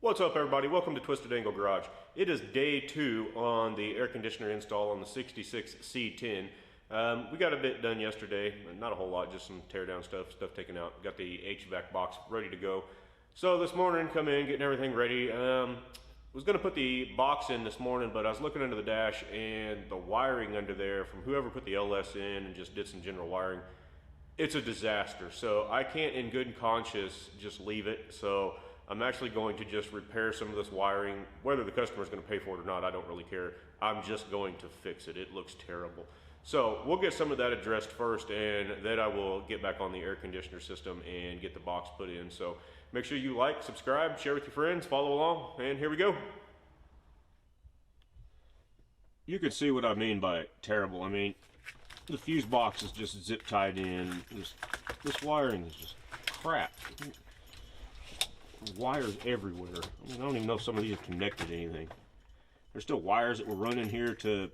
What's up, everybody? Welcome to Twisted Angle Garage. It is day 2 on the air conditioner install on the 66 C10. We got a bit done yesterday, not a whole lot, just some tear down stuff taken out. Got the HVAC box ready to go. So this morning, come in, getting everything ready. Was going to put the box in this morning, but I was looking under the dash and the wiring under there from whoever put the LS in and just did some general wiring. It's a disaster, so I can't in good conscience just leave it. So I'm actually going to just repair some of this wiring. Whether the customer is going to pay for it or not, I don't really care. I'm just going to fix it. It looks terrible. So we'll get some of that addressed first, and then I will get back on the air conditioner system and get the box put in. So make sure you like, subscribe, share with your friends, follow along, and here we go. You can see what I mean by terrible. I mean, the fuse box is just zip tied in. This wiring is just crap. Wires everywhere. I mean, I don't even know if some of these are connected to anything. There's still wires that were running here to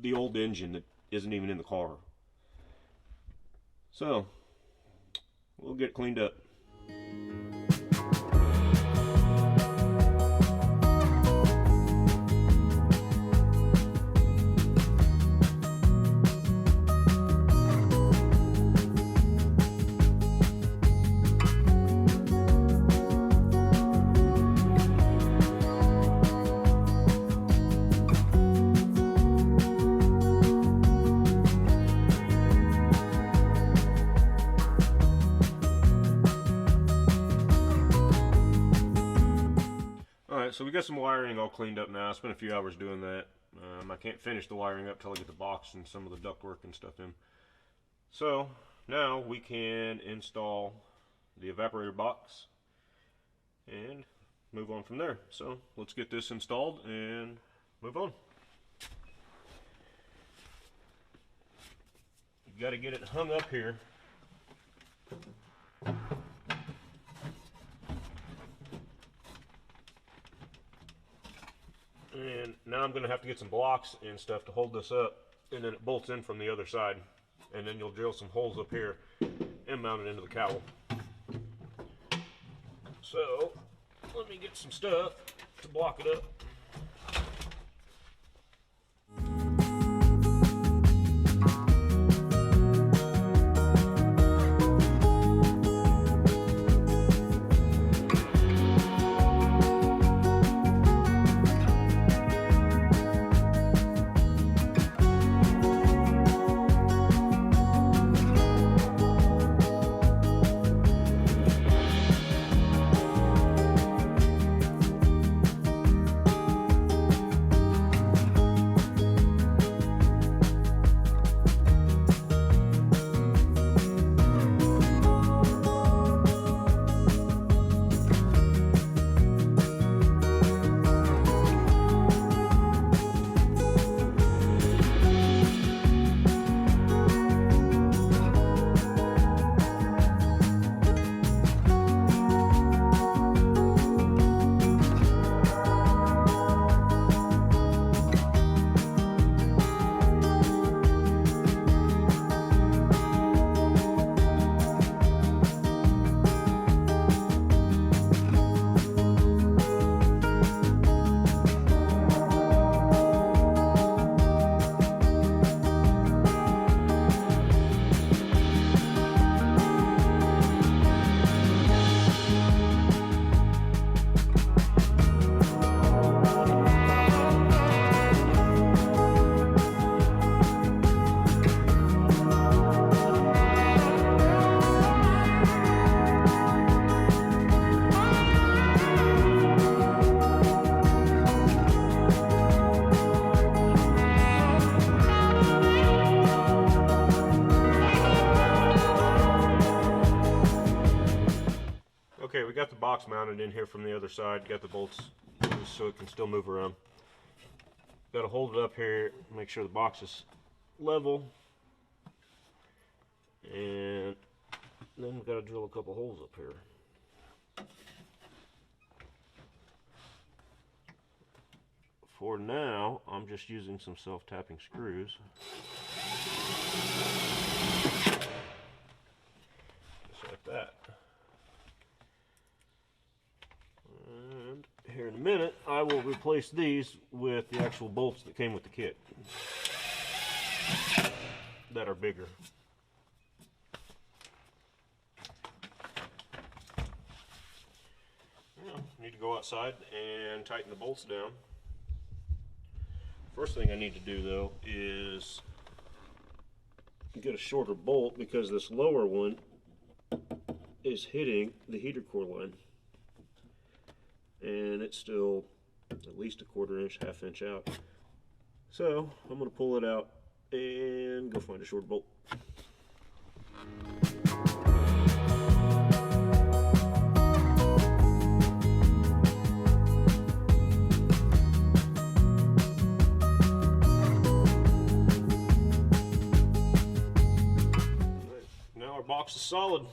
the old engine that isn't even in the car. So we'll get it cleaned up. So we got some wiring all cleaned up now. I spent a few hours doing that. I can't finish the wiring up till I get the box and some of the ductwork and stuff in. So now we can install the evaporator box and move on from there. So let's get this installed and move on. You've got to get it hung up here. And now I'm going to have to get some blocks and stuff to hold this up, and then it bolts in from the other side, and then you'll drill some holes up here and mount it into the cowl. So let me get some stuff to block it up. Okay, we got the box mounted in here from the other side. Got the bolts loose so it can still move around. Got to hold it up here, make sure the box is level, and then we've got to drill a couple holes up here. For now, I'm just using some self-tapping screws. Just like that. And here in a minute, I will replace these with the actual bolts that came with the kit that are bigger. Now, I need to go outside and tighten the bolts down. First thing I need to do though is get a shorter bolt, because this lower one is hitting the heater core line, and it's still at least a 1/4 inch, 1/2 inch out. So I'm going to pull it out and go find a short bolt. Now our box is solid.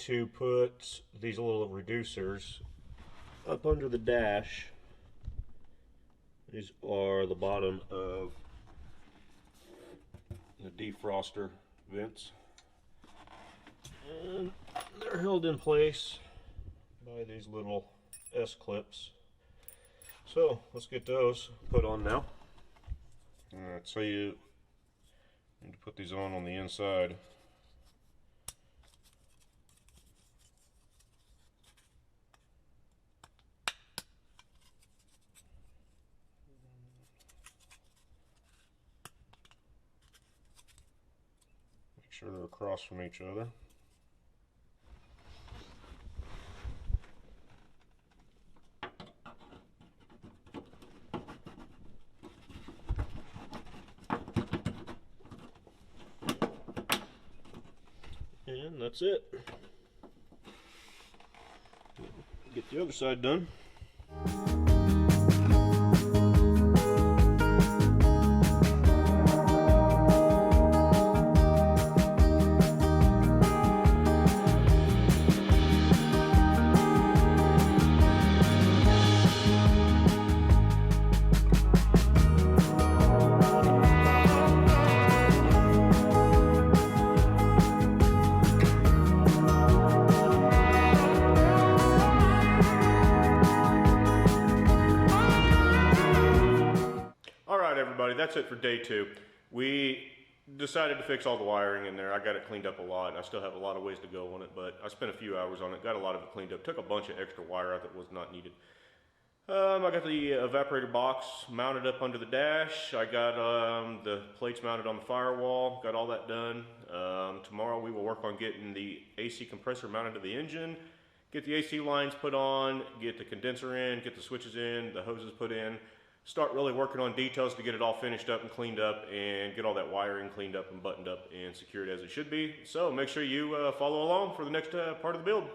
To put these little reducers up under the dash. These are the bottom of the defroster vents, and they're held in place by these little S-clips. So let's get those put on now. Alright, so you need to put these on the inside. Make sure they're across from each other. And that's it. Get the other side done. Everybody, that's it for day 2. We decided to fix all the wiring in there. I got it cleaned up a lot. I still have a lot of ways to go on it, but I spent a few hours on it, got a lot of it cleaned up, took a bunch of extra wire out that was not needed. I got the evaporator box mounted up under the dash. I got the plates mounted on the firewall, got all that done. Tomorrow we will work on getting the AC compressor mounted to the engine, get the AC lines put on, get the condenser in, get the switches in, the hoses put in. Start really working on details to get it all finished up and cleaned up, and get all that wiring cleaned up and buttoned up and secured as it should be. So make sure you follow along for the next part of the build.